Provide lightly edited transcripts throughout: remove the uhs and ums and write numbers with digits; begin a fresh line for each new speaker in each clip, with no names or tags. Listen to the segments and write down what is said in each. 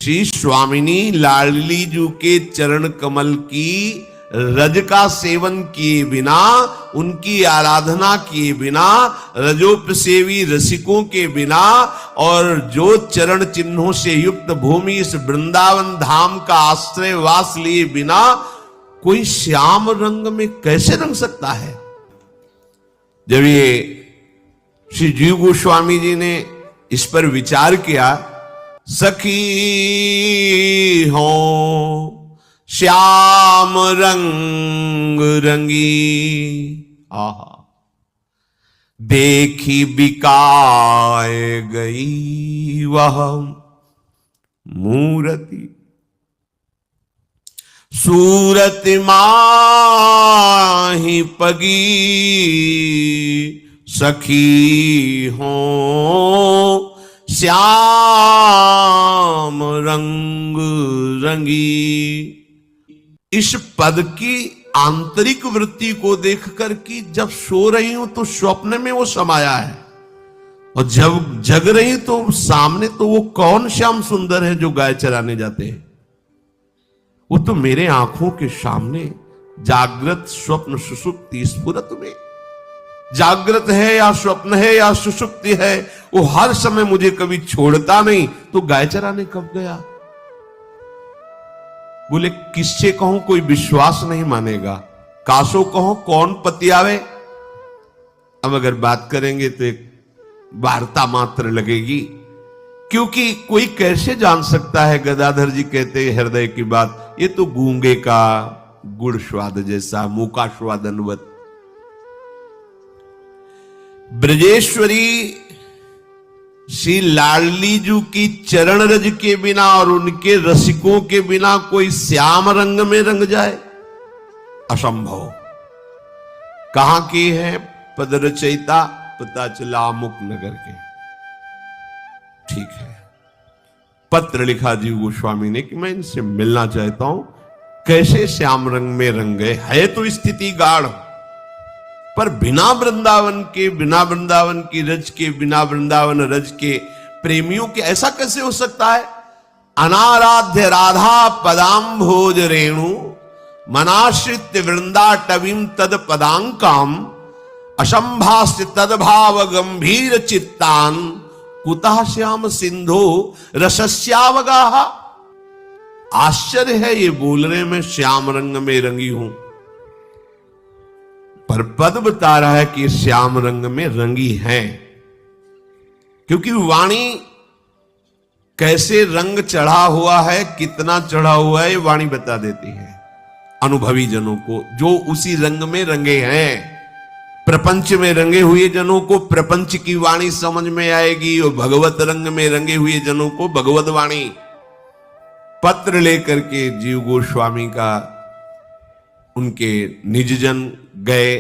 श्री स्वामिनी लाडली जी के चरण कमल की रज का सेवन किए बिना, उनकी आराधना किए बिना, रजोपसेवी रसिकों के बिना और जो चरण चिन्हों से युक्त भूमि इस वृंदावन धाम का आश्रय वास लिए बिना कोई श्याम रंग में कैसे रंग सकता है। जब ये श्री जीव गोस्वामी जी ने इस पर विचार किया, सखी हो श्याम रंग रंगी, आहा देखी बिकाए गई वह मूर्ति, सूरत माही पगी सखी हो श्याम रंग रंगी। इस पद की आंतरिक वृत्ति को देखकर कि जब सो रही हूं तो स्वप्न में वो समाया है, और जब जग रही तो सामने, तो वो कौन श्याम सुंदर है जो गाय चराने जाते हैं। वो तो मेरे आंखों के सामने जागृत स्वप्न सुषुप्ति स्फुरत में, जागृत है या स्वप्न है या सुषुप्ति है, वो हर समय मुझे कभी छोड़ता नहीं। तो गाय चराने कब गया? बोले किससे कहूं कोई विश्वास नहीं मानेगा, कासो कहो कौन पति आवे। अब अगर बात करेंगे तो एक वार्ता मात्र लगेगी, क्योंकि कोई कैसे जान सकता है। गदाधर जी कहते हैं हृदय की बात, ये तो गूंगे का गुड़ स्वाद जैसा, मूका स्वादनवत। ब्रजेश्वरी श्री लाडली जी की चरण रज के बिना और उनके रसिकों के बिना कोई श्याम रंग में रंग जाए, असंभव। कहां की है पद रचयिता, पता चला अमुक नगर के। ठीक है, पत्र लिखा जीव गोस्वामी ने कि मैं इनसे मिलना चाहता हूं, कैसे श्याम रंग में रंग गए। है तो स्थिति गाढ़, पर बिना वृंदावन के, बिना वृंदावन की रज के, बिना वृंदावन रज के प्रेमियों के ऐसा कैसे हो सकता है। अनाराध्य राधा पदाम्भोज रेणु मनाश्रित वृंदा टवीम तद पदांकाम असंभास्य तदभाव गंभीर चित्तान कुतः श्याम सिंधो रसस्यावगाह। आश्चर्य है ये बोल रहे मैं श्याम रंग में रंगी हूं, पर पद बता रहा है कि श्याम रंग में रंगी है, क्योंकि वाणी कैसे रंग चढ़ा हुआ है, कितना चढ़ा हुआ है, ये वाणी बता देती है अनुभवी जनों को, जो उसी रंग में रंगे हैं। प्रपंच में रंगे हुए जनों को प्रपंच की वाणी समझ में आएगी, और भगवत रंग में रंगे हुए जनों को भगवत वाणी। पत्र लेकर के जीव गोस्वामी का उनके निजजन गए,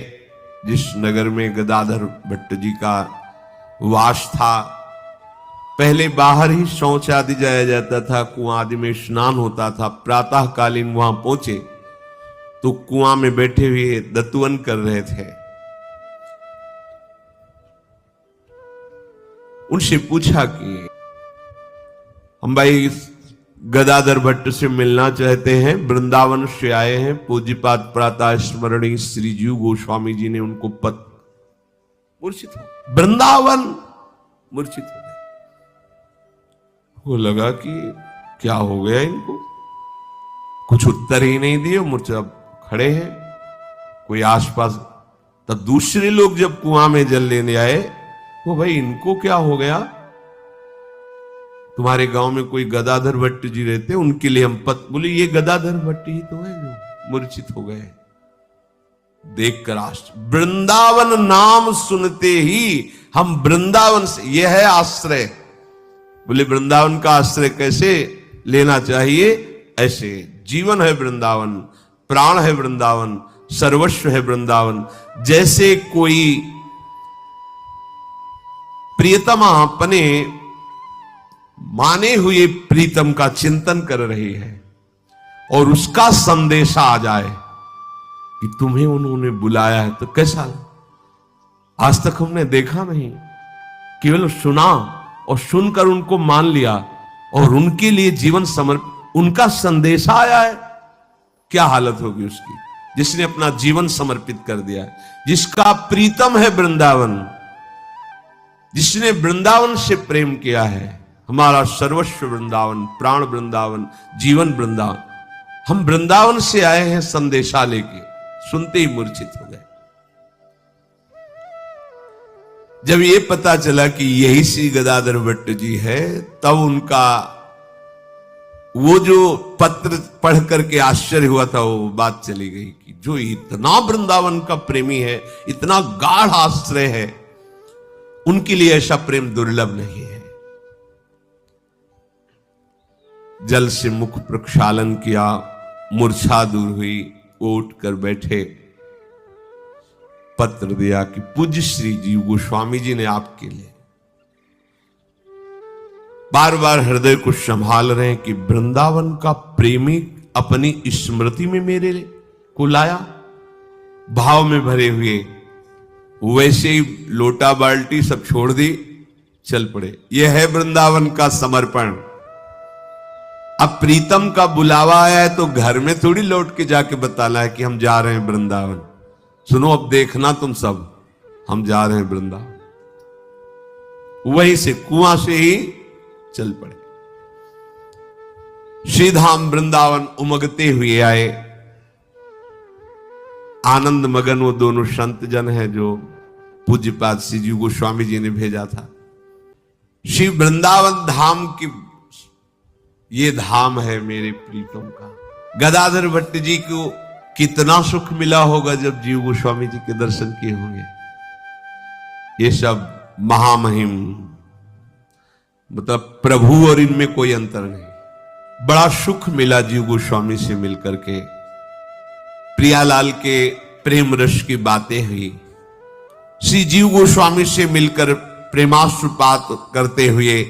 जिस नगर में गदाधर भट्ट जी का वास था। पहले बाहर ही शौच आदि जाया जाता था, कुआं आदि में स्नान होता था। प्रातः कालीन वहां पहुंचे तो कुआं में बैठे हुए दत्तवन कर रहे थे। उनसे पूछा कि हम भाई गदाधर भट्ट से मिलना चाहते हैं, वृंदावन से आए हैं। पूज्यपाद प्रातः स्मरणीय श्री जीव गोस्वामी जी ने उनको मूर्छित हो, वृंदावन मूर्छित हो गए। वो लगा कि क्या हो गया इनको, कुछ उत्तर ही नहीं दिए, मूर्छा खड़े हैं। कोई आसपास, तब दूसरे लोग जब कुआं में जल लेने आए, वो भाई इनको क्या हो गया, तुम्हारे गांव में कोई गदाधर भट्ट जी रहते, उनके लिए हम बोले ये गदाधर भट्ट ही तो है जो मूर्छित हो गए। देखकर आश्चर्य, वृंदावन नाम सुनते ही हम वृंदावन से, यह है आश्रय। बोले वृंदावन का आश्रय कैसे लेना चाहिए, ऐसे जीवन है वृंदावन, प्राण है वृंदावन, सर्वस्व है वृंदावन। जैसे कोई प्रियतमा अपने माने हुए प्रीतम का चिंतन कर रही है और उसका संदेशा आ जाए कि तुम्हें उन्होंने बुलाया है, तो कैसा, आज तक हमने देखा नहीं, केवल सुना और सुनकर उनको मान लिया, और उनके लिए जीवन समर्पित, उनका संदेशा आया है, क्या हालत होगी उसकी, जिसने अपना जीवन समर्पित कर दिया है, जिसका प्रीतम है वृंदावन, जिसने वृंदावन से प्रेम किया है। हमारा सर्वस्व वृंदावन, प्राण वृंदावन, जीवन वृंदावन। हम वृंदावन से आए हैं संदेशा लेके, सुनते ही मूर्छित हो गए। जब ये पता चला कि यही श्री गदाधर भट्ट जी है, तब उनका वो जो पत्र पढ़ करके आश्चर्य हुआ था, वो बात चली गई कि जो इतना वृंदावन का प्रेमी है, इतना गाढ़ आश्रय है, उनके लिए ऐसा प्रेम दुर्लभ नहीं है। जल से मुख प्रक्षालन किया, मूर्छा दूर हुई, वो उठकर बैठे, पत्र दिया कि पूज्य श्री जीव गोस्वामी जी ने आपके लिए, बार बार हृदय को संभाल रहे हैं कि वृंदावन का प्रेमी अपनी स्मृति में मेरे को लाया, भाव में भरे हुए, वैसे ही लोटा बाल्टी सब छोड़ दी, चल पड़े। यह है वृंदावन का समर्पण। अब प्रीतम का बुलावा आया है तो घर में थोड़ी लौट के जाके बताना है कि हम जा रहे हैं वृंदावन, सुनो अब देखना तुम सब, हम जा रहे हैं वृंदावन। वहीं से कुआं से ही चल पड़े। श्रीधाम वृंदावन उमगते हुए आए। आनंद मगन वो दोनों संत जन हैं जो पूज्यपाद श्री जीव गोस्वामी जी ने भेजा था। श्री वृंदावन धाम की, ये धाम है मेरे प्रीतम का। गदाधर भट्ट जी को कितना सुख मिला होगा जब जीव गोस्वामी जी के दर्शन किए होंगे। ये सब महामहिम, मतलब प्रभु और इनमें कोई अंतर नहीं। बड़ा सुख मिला जीव गोस्वामी से मिलकर के। प्रियालाल के प्रेम रस की बातें हुई, श्री जीव गोस्वामी से मिलकर प्रेमाश्रुपात करते हुए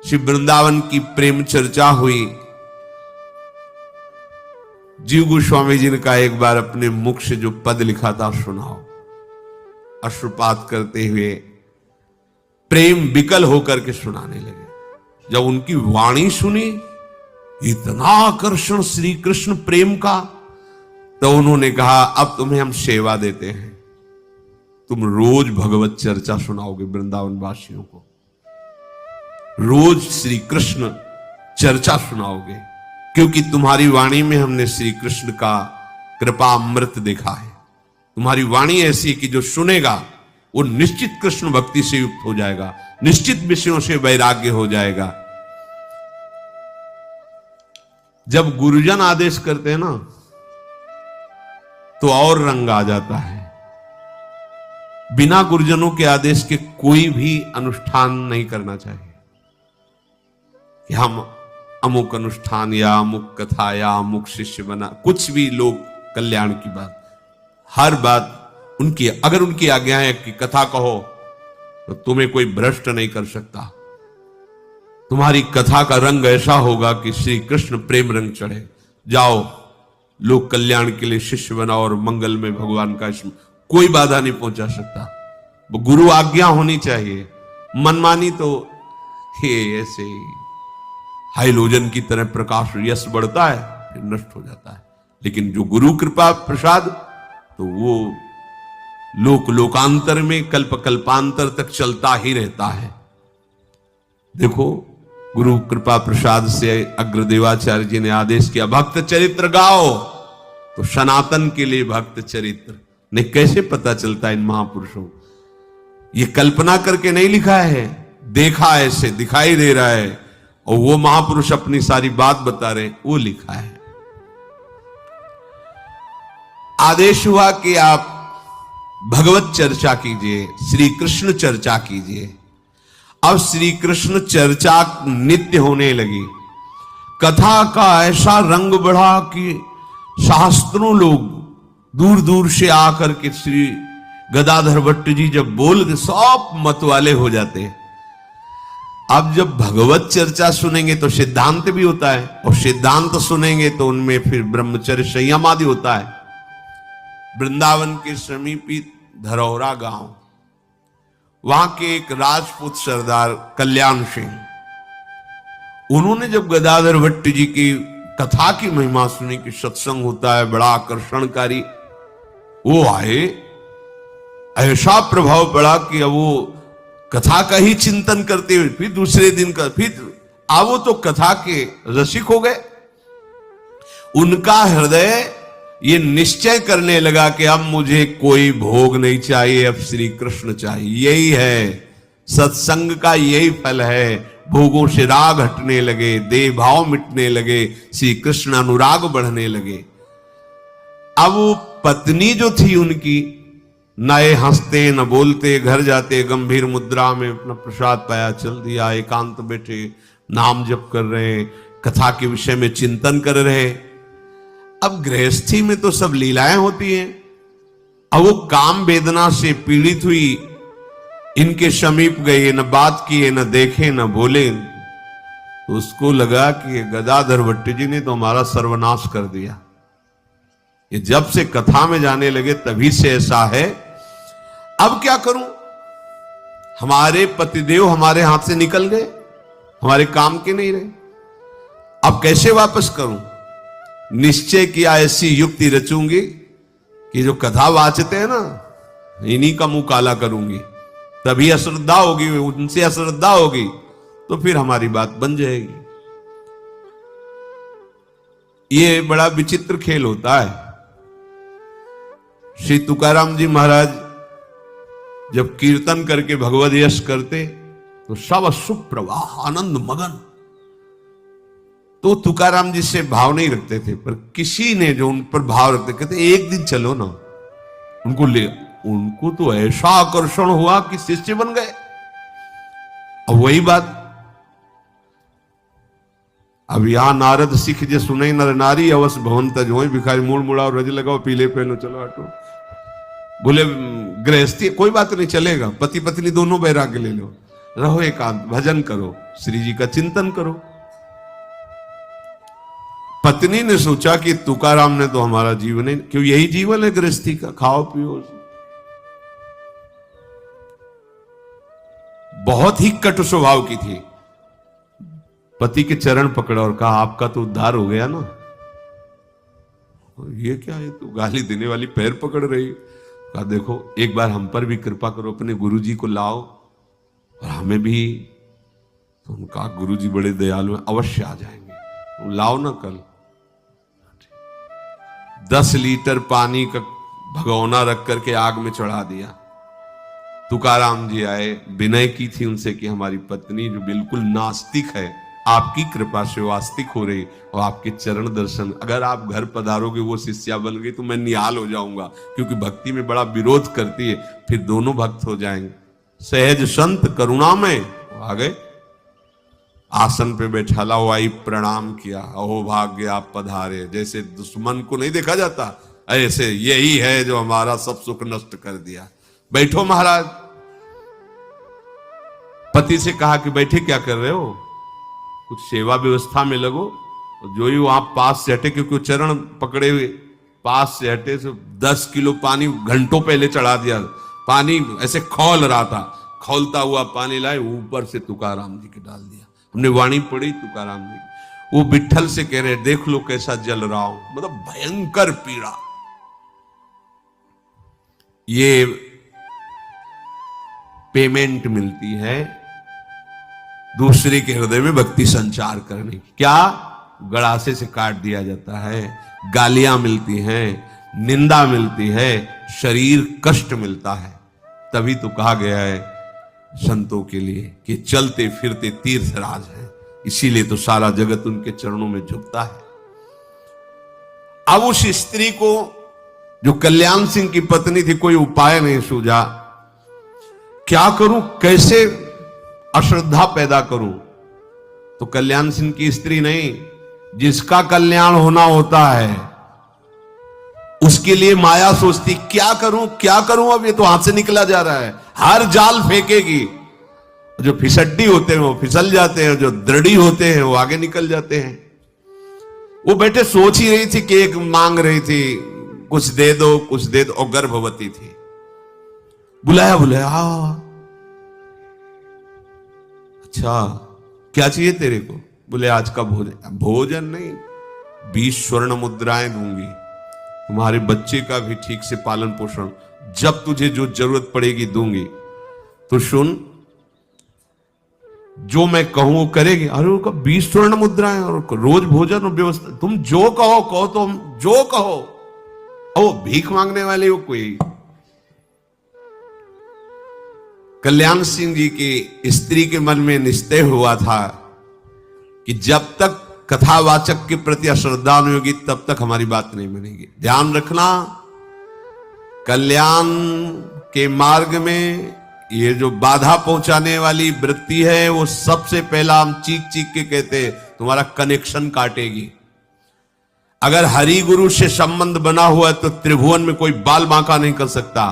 श्री वृंदावन की प्रेम चर्चा हुई। जीव गोस्वामी जी ने कहा एक बार अपने मुख से जो पद लिखा था सुनाओ। अश्रुपात करते हुए प्रेम विकल होकर के सुनाने लगे। जब उनकी वाणी सुनी, इतना आकर्षण श्री कृष्ण प्रेम का, तो उन्होंने कहा अब तुम्हें हम सेवा देते हैं, तुम रोज भगवत चर्चा सुनाओगे वृंदावन वासियों को, रोज श्री कृष्ण चर्चा सुनाओगे, क्योंकि तुम्हारी वाणी में हमने श्री कृष्ण का कृपा अमृत देखा है। तुम्हारी वाणी ऐसी कि जो सुनेगा वो निश्चित कृष्ण भक्ति से युक्त हो जाएगा, निश्चित विषयों से वैराग्य हो जाएगा। जब गुरुजन आदेश करते हैं ना, तो और रंग आ जाता है। बिना गुरुजनों के आदेश के कोई भी अनुष्ठान नहीं करना चाहिए कि हम अमुक अनुष्ठान या अमुक कथा या अमुक शिष्य बना, कुछ भी लोग कल्याण की बात, हर बात उनकी, अगर उनकी आज्ञा है कि कथा कहो तो तुम्हें कोई भ्रष्ट नहीं कर सकता। तुम्हारी कथा का रंग ऐसा होगा कि श्री कृष्ण प्रेम रंग चढ़े। जाओ लोक कल्याण के लिए शिष्य बनाओ और मंगल में भगवान का कोई बाधा नहीं पहुंचा सकता। वो गुरु आज्ञा होनी चाहिए। मनमानी तो ये ऐसे हाइलोजन की तरह प्रकाश यश बढ़ता है फिर नष्ट हो जाता है, लेकिन जो गुरु कृपा प्रसाद तो वो लोक लोकांतर में कल्प कल्पांतर तक चलता ही रहता है। देखो गुरु कृपा प्रसाद से अग्रदेवाचार्य जी ने आदेश किया भक्त चरित्र गाओ, तो सनातन के लिए भक्त चरित्र ने कैसे पता चलता इन महापुरुषों, ये कल्पना करके नहीं लिखा है, देखा ऐसे दिखाई दे रहा है, और वो महापुरुष अपनी सारी बात बता रहे, वो लिखा है। आदेश हुआ कि आप भगवत चर्चा कीजिए, श्री कृष्ण चर्चा कीजिए। अब श्री कृष्ण चर्चा नित्य होने लगी। कथा का ऐसा रंग बढ़ा कि शास्त्रों लोग दूर दूर से आकर के श्री गदाधर भट्ट जी जब बोल सब मतवाले हो जाते हैं। अब जब भगवत चर्चा सुनेंगे तो सिद्धांत भी होता है, और सिद्धांत सुनेंगे तो उनमें फिर ब्रह्मचर्य संयम आदि होता है। वृंदावन के समीपी धरौरा गांव, वहां के एक राजपूत सरदार कल्याण सिंह, उन्होंने जब गदाधर भट्ट जी की कथा की महिमा सुनी कि सत्संग होता है बड़ा आकर्षणकारी, वो आए, ऐसा प्रभाव पड़ा कि अब वो कथा का ही चिंतन करते हुए फिर दूसरे दिन का फिर वो तो कथा के रसिक हो गए। उनका हृदय ये निश्चय करने लगा कि अब मुझे कोई भोग नहीं चाहिए, अब श्री कृष्ण चाहिए। यही है सत्संग का, यही फल है। भोगों से राग हटने लगे, देह भाव मिटने लगे, श्री कृष्ण अनुराग बढ़ने लगे। अब वो पत्नी जो थी उनकी, न ये हंसते न बोलते, घर जाते गंभीर मुद्रा में अपना प्रसाद पाया चल दिया, एकांत बैठे नाम जप कर रहे, कथा के विषय में चिंतन कर रहे। अब गृहस्थी में तो सब लीलाएं होती हैं। अब वो काम वेदना से पीड़ित हुई, इनके समीप गए, न बात किए, न देखे, न बोले। तो उसको लगा कि गदाधर भट्ट जी ने तो हमारा सर्वनाश कर दिया। ये जब से कथा में जाने लगे तभी से ऐसा है। अब क्या करूं? हमारे पतिदेव हमारे हाथ से निकल गए, हमारे काम के नहीं रहे। अब कैसे वापस करूं? निश्चय किया ऐसी युक्ति रचूंगी कि जो कथा वाचते हैं ना, इन्हीं का मुंह काला करूंगी। तभी अश्रद्धा होगी, उनसे अश्रद्धा होगी तो फिर हमारी बात बन जाएगी। ये बड़ा विचित्र खेल होता है। श्री तुकाराम जी महाराज जब कीर्तन करके भगवद यश करते तो सब सुप्रवाह आनंद मगन। तो तुकाराम जी से भाव नहीं रखते थे, पर किसी ने जो उन पर भाव रखते, कहते एक दिन चलो ना उनको ले। उनको तो ऐसा आकर्षण हुआ कि शिष्य बन गए। अब वही बात, अब यहां नारद सिख जे सुने नर नारी अवश्य भवन तज हो, भिखारी मूड़ मुड़ाओ रज लगाओ पीले पहनो चलो हटो। बोले गृहस्थी कोई बात नहीं, चलेगा, पति पत्नी दोनों बैराग्य ले लो, रहो एकांत, भजन करो, श्री जी का चिंतन करो। पत्नी ने सोचा कि तुकाराम ने तो हमारा जीवन है, क्यों यही जीवन है गृहस्थी का, खाओ पियो। बहुत ही कटु स्वभाव की थी। पति के चरण पकड़ा और कहा आपका तो उद्धार हो गया ना। ये क्या है, तू गाली देने वाली पैर पकड़ रही। कहा देखो एक बार हम पर भी कृपा करो, अपने गुरुजी को लाओ और हमें भी। तो उनका गुरुजी बड़े दयालु हैं, अवश्य आ जाएंगे, लाओ ना कल। 10 लीटर पानी का भगोना रख करके आग में चढ़ा दिया। तुकाराम जी आए, विनय की थी उनसे कि हमारी पत्नी जो बिल्कुल नास्तिक है, आपकी कृपा से वो आस्तिक हो रही, और आपके चरण दर्शन, अगर आप घर पधारोगे वो शिष्या बन गई तो मैं निहाल हो जाऊंगा, क्योंकि भक्ति में बड़ा विरोध करती है, फिर दोनों भक्त हो जाएंगे। सहज संत करुणा में आ गए, आसन पे बैठाला हुआ आई, प्रणाम किया, अहो भाग्य आप पधारे। जैसे दुश्मन को नहीं देखा जाता, ऐसे यही है जो हमारा सब सुख नष्ट कर दिया, बैठो महाराज। पति से कहा कि बैठे क्या कर रहे हो, कुछ सेवा व्यवस्था में लगो। जो ही वहां पास से हटे, क्योंकि चरण पकड़े हुए, पास से हटे तो 10 किलो पानी घंटों पहले चढ़ा दिया। पानी ऐसे खौल रहा था, खौलता हुआ पानी लाए, ऊपर से तुकाराम जी के डाल दिया। हमने वाणी पढ़ी तुकाराम जी, वो विठल से कह रहे देख लो कैसा जल रहा हूं, मतलब भयंकर पीड़ा। ये पेमेंट मिलती है दूसरे के हृदय में भक्ति संचार करने की। क्या गड़ासे से काट दिया जाता है, गालियां मिलती हैं, निंदा मिलती है, शरीर कष्ट मिलता है। तभी तो कहा गया है संतों के लिए कि चलते फिरते तीर्थराज है, इसीलिए तो सारा जगत उनके चरणों में झुकता है। अब उस स्त्री को जो कल्याण सिंह की पत्नी थी, कोई उपाय नहीं सूझा। क्या करूं, कैसे अश्रद्धा पैदा करूं? तो कल्याण सिंह की स्त्री नहीं, जिसका कल्याण होना होता है उसके लिए माया सोचती क्या करूं क्या करूं, अब ये तो हाथ से निकला जा रहा है। हर जाल फेंकेगी, जो फिसड्डी होते हैं वो फिसल जाते हैं, जो दृढ़ी होते हैं वो आगे निकल जाते हैं। वो बेटे सोच ही रही थी कि एक मांग रही थी, कुछ दे दो कुछ दे दो, और गर्भवती थी। बुलाया बुलाया, अच्छा क्या चाहिए तेरे को? बोले आज का भोजन, भोजन नहीं, 20 स्वर्ण मुद्राएं दूंगी, तुम्हारे बच्चे का भी ठीक से पालन पोषण, जब तुझे जो जरूरत पड़ेगी दूंगी। तो सुन, जो मैं कहूं वो करेगी। अरे उनका 20 स्वर्ण मुद्राएं और रोज भोजन और व्यवस्था, तुम जो कहो कहो, तो हम जो कहो। ओ भीख मांगने वाले हो कोई। कल्याण सिंह जी की स्त्री के मन में निश्चय हुआ था कि जब तक कथावाचक के प्रति अश्रद्धा नहीं होगी तब तक हमारी बात नहीं बनेगी। ध्यान रखना, कल्याण के मार्ग में ये जो बाधा पहुंचाने वाली वृत्ति है, वो सबसे पहला हम चीख चीख के कहते हैं तुम्हारा कनेक्शन काटेगी। अगर हरि गुरु से संबंध बना हुआ है तो त्रिभुवन में कोई बाल बांका नहीं कर सकता।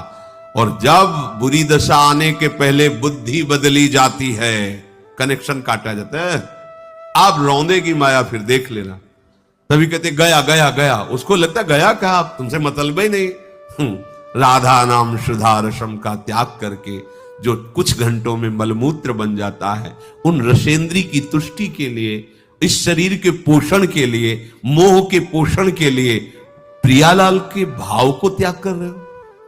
और जब बुरी दशा आने के पहले बुद्धि बदली जाती है, कनेक्शन काटा जाता है। आप रौंदे की माया फिर देख लेना। तभी कहते गया गया गया, उसको लगता गया क्या, आप तुमसे मतलब ही नहीं। राधा नाम सुधा रसम का त्याग करके जो कुछ घंटों में मलमूत्र बन जाता है, उन रसेंद्री की तुष्टि के लिए, इस शरीर के पोषण के लिए, मोह के पोषण के लिए प्रियालाल के भाव को त्याग कर रहे हो,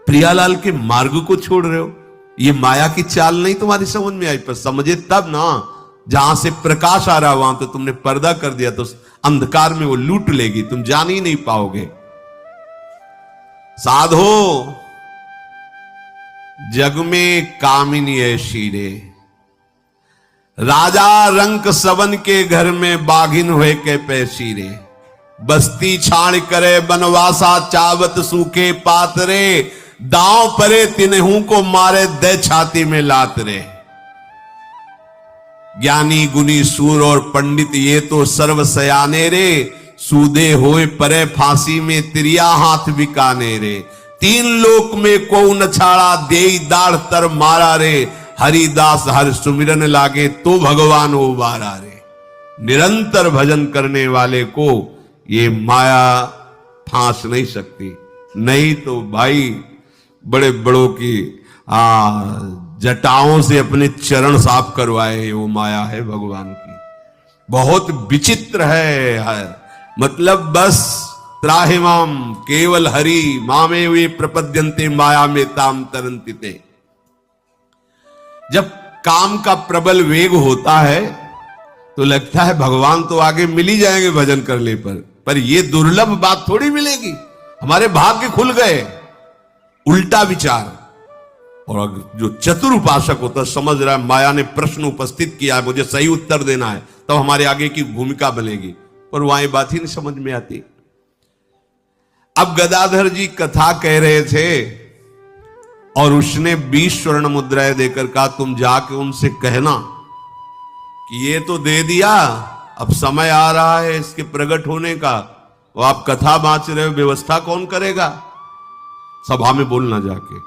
प्रियालाल के मार्ग को छोड़ रहे हो। ये माया की चाल नहीं तुम्हारी समझ में आई, पर समझे तब ना। जहां से प्रकाश आ रहा वहां तो तुमने पर्दा कर दिया, तो अंधकार में वो लूट लेगी, तुम जान ही नहीं पाओगे। साधो जग में कामिनी ऐसी रे, राजा रंक सबन के घर में बाघिन हुए के पैसी रे, बस्ती छाण करे बनवासा चावत सूखे पातरे, दांव परे तिनहू को मारे दे छाती में लात रे। ज्ञानी गुनी सूर और पंडित ये तो सर्व सयाने रे, सूदे होए परे फांसी में तिरिया हाथ बिकाने रे। 3 लोक में को न छाड़ा देई दाढ़ तर मारा रे, हरिदास हर सुमिरन लागे तो भगवान उबारा रे। निरंतर भजन करने वाले को ये माया फांस नहीं सकती, नहीं तो भाई बड़े बड़ों की जटाओं से अपने चरण साफ करवाए, वो माया है भगवान की। बहुत विचित्र है। मतलब बस त्राहिमाम केवल हरि मामे वे प्रपद्यन्ते माया में ताम तरंतिते। जब काम का प्रबल वेग होता है तो लगता है भगवान तो आगे मिल ही जाएंगे भजन करने पर ये दुर्लभ बात थोड़ी मिलेगी। हमारे भाग्य खुल गए। उल्टा विचार। और जो चतुर उपासक होता समझ रहा है माया ने प्रश्न उपस्थित किया है, मुझे सही उत्तर देना है, तब तो हमारे आगे की भूमिका बनेगी। पर वहां बात ही नहीं समझ में आती। अब गदाधर जी कथा कह रहे थे और उसने 20 स्वर्ण मुद्राएं देकर कहा तुम जाके उनसे कहना कि ये तो दे दिया, अब समय आ रहा है इसके प्रकट होने का, वो आप कथा बांच रहे हो, व्यवस्था कौन करेगा? सभा में बोलना जाके।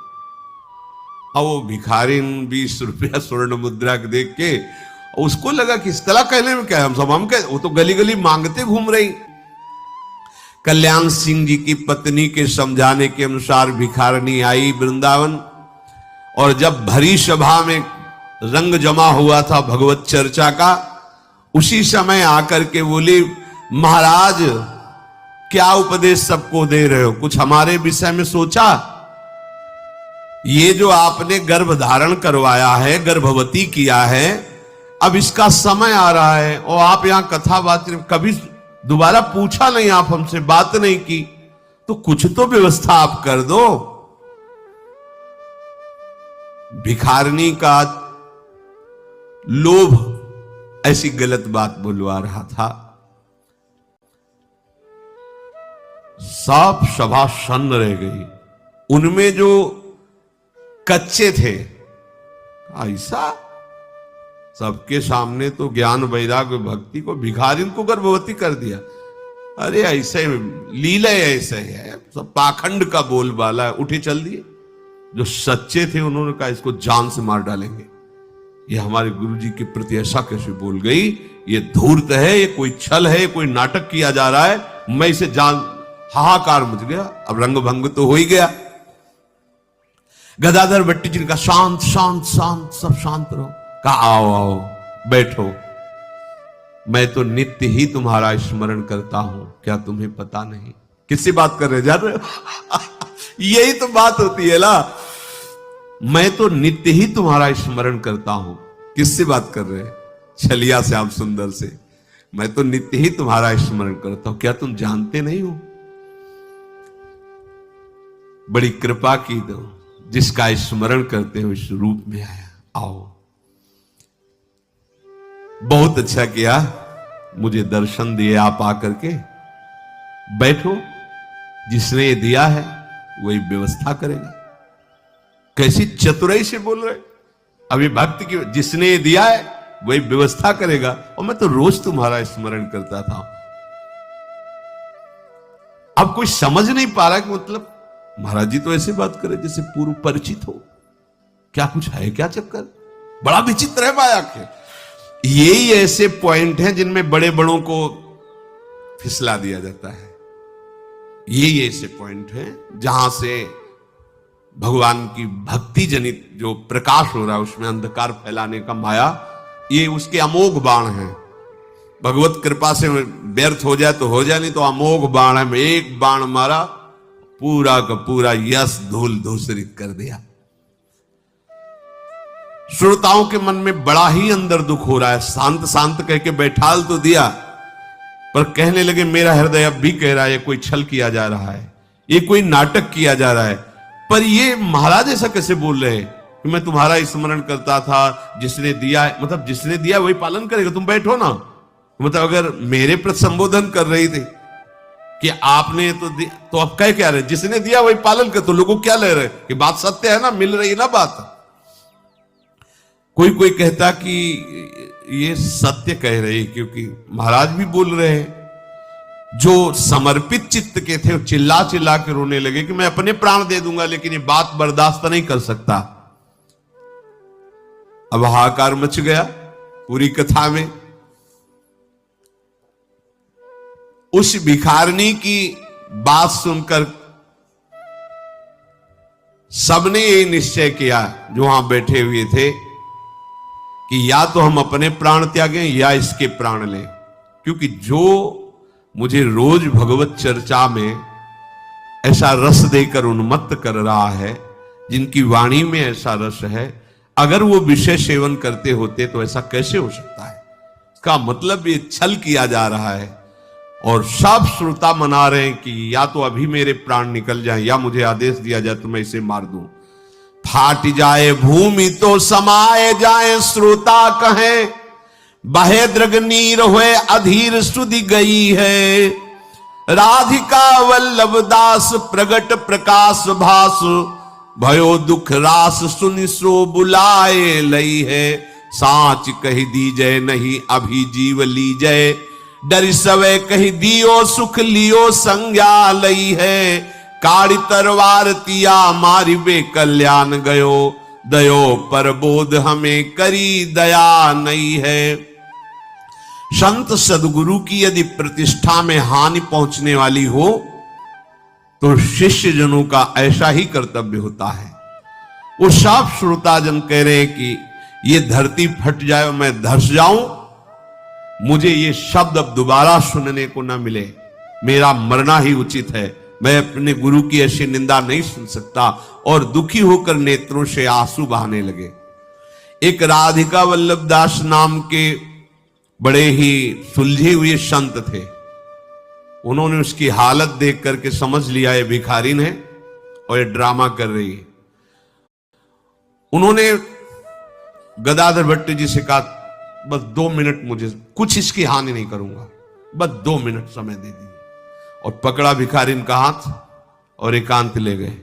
अब वो भिखारी 20 रुपया स्वर्ण मुद्रा देख के उसको लगा कि इस कला कहने में क्या है, हम सब हम कह, वो तो गली गली मांगते घूम रही। कल्याण सिंह जी की पत्नी के समझाने के अनुसार भिखारनी आई वृंदावन, और जब भरी सभा में रंग जमा हुआ था भगवत चर्चा का, उसी समय आकर के बोली महाराज क्या उपदेश सबको दे रहे हो, कुछ हमारे विषय में सोचा? ये जो आपने गर्भ धारण करवाया है, गर्भवती किया है, अब इसका समय आ रहा है और आप यहां कथा बात कभी दोबारा पूछा नहीं, आप हमसे बात नहीं की, तो कुछ तो व्यवस्था आप कर दो। भिखारनी का लोभ ऐसी गलत बात बुलवा रहा था। सब सभा सन्न रह गई। उनमें जो कच्चे थे, ऐसा सबके सामने तो ज्ञान वैराग्य भक्ति को भिखारी को गर्भवती कर दिया। अरे ऐसे लीला ऐसे है, सब पाखंड का बोलबाला है, उठे चल दिए। जो सच्चे थे उन्होंने कहा इसको जान से मार डालेंगे। ये हमारे गुरुजी के प्रति ऐसा कैसे बोल गई, ये धूर्त है, ये कोई छल है, कोई नाटक किया जा रहा है, मैं इसे जान। हाहाकार मच गया। अब रंग भंग तो हो ही गया। गदाधर भट्टी जी ने कहा शांत शांत शांत, सब शांत रहो। कहा आओ आओ बैठो। मैं तो नित्य ही तुम्हारा स्मरण करता हूं, क्या तुम्हें पता नहीं? किससे बात कर रहे, जान रहे हो? यही तो बात होती है ना। मैं तो नित्य ही तुम्हारा स्मरण करता हूं। किससे बात कर रहे हैं? छलिया श्याम सुंदर से। मैं तो नित्य ही तुम्हारा स्मरण करता हूं, क्या तुम जानते नहीं हो? बड़ी कृपा की दो, जिसका स्मरण करते हो इस रूप में आया। आओ, बहुत अच्छा किया, मुझे दर्शन दिए आप आकर के। बैठो, जिसने ये दिया है वही व्यवस्था करेगा। कैसी चतुराई से बोल रहे, अभी भक्त की, जिसने ये दिया है वही व्यवस्था करेगा। और मैं तो रोज तुम्हारा स्मरण करता था। अब कोई समझ नहीं पा रहा कि मतलब महाराज जी तो ऐसे बात करे जैसे पूर्व परिचित हो। क्या कुछ है क्या चक्कर? बड़ा विचित्र है माया के। यही ऐसे पॉइंट हैं जिनमें बड़े बड़ों को फिसला दिया जाता है। यही ऐसे पॉइंट हैं जहां से भगवान की भक्ति जनित जो प्रकाश हो रहा है उसमें अंधकार फैलाने का माया, ये उसके अमोघ बाण हैं। भगवत कृपा से व्यर्थ हो जाए तो हो जाए, नहीं तो अमोघ बाण है। एक बाण मारा, पूरा का पूरा यश धूल धूसरित कर दिया। श्रोताओं के मन में बड़ा ही अंदर दुख हो रहा है। शांत शांत कह के बैठाल तो दिया, पर कहने लगे मेरा हृदय अब भी कह रहा है कोई छल किया जा रहा है, ये कोई नाटक किया जा रहा है। पर ये महाराज ऐसा कैसे बोल रहे हैं कि मैं तुम्हारा स्मरण करता था, जिसने दिया है, मतलब जिसने दिया वही पालन करेगा। तुम बैठो ना, मतलब अगर मेरे प्रति संबोधन कर रही थी कि आपने तो अब कह क्या रहे, जिसने दिया वही पालन कर, तो लोगों क्या ले रहे कि बात सत्य है ना, मिल रही है ना बात। कोई कोई कहता कि ये सत्य कह रही, क्योंकि महाराज भी बोल रहे हैं। जो समर्पित चित्त के थे वो चिल्ला चिल्ला के रोने लगे कि मैं अपने प्राण दे दूंगा, लेकिन ये बात बर्दाश्त नहीं कर सकता। अब हाहाकार मच गया पूरी कथा में। उस भिखारिणी की बात सुनकर सबने ये निश्चय किया जो वहां बैठे हुए थे कि या तो हम अपने प्राण त्यागें या इसके प्राण लें, क्योंकि जो मुझे रोज भगवत चर्चा में ऐसा रस देकर उन्मत्त कर रहा है, जिनकी वाणी में ऐसा रस है, अगर वो विषय सेवन करते होते तो ऐसा कैसे हो सकता है? इसका मतलब ये छल किया जा रहा है। और सब श्रोता मना रहे हैं कि या तो अभी मेरे प्राण निकल जाएं या मुझे आदेश दिया जाए तो मैं इसे मार दूं। फाट जाए भूमि तो समाये जाए, श्रोता कहें बहे द्रग नीर हुए अधीर सुधि गई है। राधिका वल्लभ दास प्रगट प्रकाश भास, भयो दुख रास सुनि सो बुलाए लई है। साच कही दीजय नहीं अभी जीव लीजय, डर सवे कही दियो सुख लियो संज्ञा लई है। काड़ी तरवार तिया मारी बे कल्याण गयो, दयो पर बोध हमें करी दया नहीं है। संत सदगुरु की यदि प्रतिष्ठा में हानि पहुंचने वाली हो तो शिष्य जनों का ऐसा ही कर्तव्य होता है। वो सब श्रोताजन कह रहे हैं कि ये धरती फट जाए और मैं धस जाऊं, मुझे ये शब्द अब दोबारा सुनने को ना मिले, मेरा मरना ही उचित है। मैं अपने गुरु की ऐसी निंदा नहीं सुन सकता। और दुखी होकर नेत्रों से आंसू बहाने लगे। एक राधिका वल्लभ दास नाम के बड़े ही सुलझे हुए संत थे। उन्होंने उसकी हालत देख करके समझ लिया ये भिखारिन है और ये ड्रामा कर रही है। उन्होंने गदाधर भट्ट जी से कहा बस 2 मिनट, मुझे कुछ इसकी हानि नहीं करूंगा, बस 2 मिनट समय दे दीजिए। और पकड़ा भिखारिन का हाथ और एकांत ले गए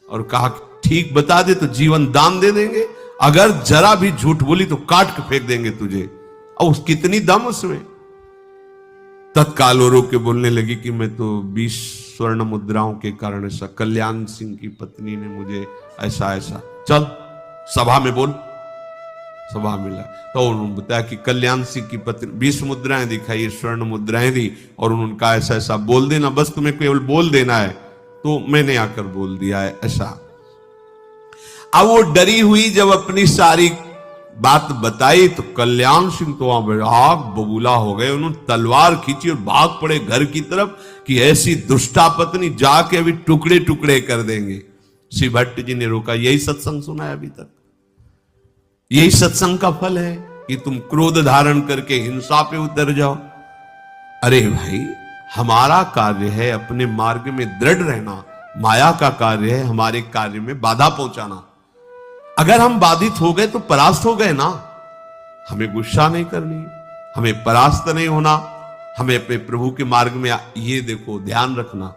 और कहा ठीक बता दे तो जीवन दान दे देंगे, अगर जरा भी झूठ बोली तो काट के फेंक देंगे तुझे। और कितनी दम उसमें। तत्काल रो के बोलने लगी कि मैं तो 20 स्वर्ण मुद्राओं के कारण ऐसा, कल्याण सिंह की पत्नी ने मुझे ऐसा ऐसा, चल सभा में बोल। सभा मिला तो उन्होंने बताया कि कल्याण सिंह की पत्नी 20 मुद्राएं दिखाई, स्वर्ण मुद्राएं दी और उन्होंने कहा ऐसा ऐसा बोल देना, बस तुम्हें केवल बोल देना है। तो मैंने आकर बोल दिया है ऐसा। अब वो डरी हुई जब अपनी सारी बात बताई तो कल्याण सिंह तो वहां आग बबूला हो गए। उन्होंने तलवार खींची और भाग पड़े घर की तरफ कि ऐसी दुष्टा पत्नी जाके अभी टुकड़े टुकड़े कर देंगे। श्री भट्ट जी ने रोका, यही सत्संग सुना है अभी तक, यही सत्संग का फल है कि तुम क्रोध धारण करके हिंसा पे उतर जाओ। अरे भाई, हमारा कार्य है अपने मार्ग में दृढ़ रहना, माया का कार्य है हमारे कार्य में बाधा पहुंचाना। अगर हम बाधित हो गए तो परास्त हो गए ना। हमें गुस्सा नहीं करनी, हमें परास्त नहीं होना, हमें अपने प्रभु के मार्ग में ये देखो ध्यान रखना,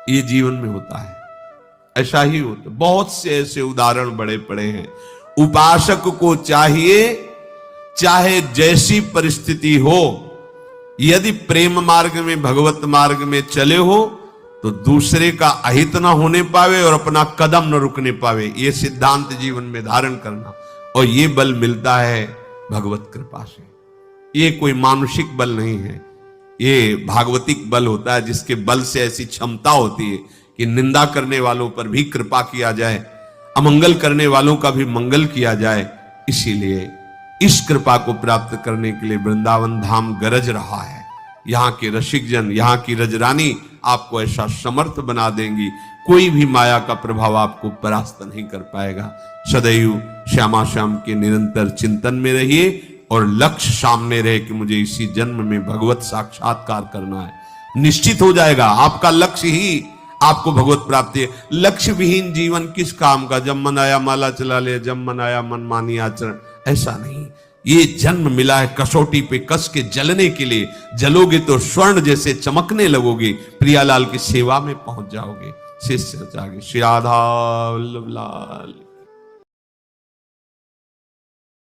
ये जीवन में होता है, ऐसा ही होता। बहुत से ऐसे उदाहरण बड़े पड़े हैं। उपासक को चाहिए चाहे जैसी परिस्थिति हो, यदि प्रेम मार्ग में भगवत मार्ग में चले हो तो दूसरे का अहित ना होने पावे और अपना कदम न रुकने पावे, ये सिद्धांत जीवन में धारण करना। और ये बल मिलता है भगवत कृपा से। ये कोई मानुषिक बल नहीं है, ये भागवतिक बल होता है, जिसके बल से ऐसी क्षमता होती है कि निंदा करने वालों पर भी कृपा किया जाए, अमंगल करने वालों का भी मंगल किया जाए। इसीलिए इस कृपा को प्राप्त करने के लिए वृंदावन धाम गरज रहा है। यहाँ के रसिक जन, यहाँ की रजरानी आपको ऐसा समर्थ बना देंगी, कोई भी माया का प्रभाव आपको परास्त नहीं कर पाएगा। सदैव श्यामा श्याम के निरंतर चिंतन में रहिए और लक्ष्य सामने रहे कि मुझे इसी जन्म में भगवत साक्षात्कार करना है। निश्चित हो जाएगा, आपका लक्ष्य ही आपको भगवत प्राप्ति है। लक्ष्य विहीन जीवन किस काम का? जब मन आया माला चला ले, जब मन आया मन मानी आचरण, ऐसा नहीं। ये जन्म मिला है कसौटी पे कस के जलने के लिए। जलोगे तो स्वर्ण जैसे चमकने लगोगे, प्रियालाल की सेवा में पहुंच जाओगे। शिष्य जागे। श्री राधा वल्लभ लाल।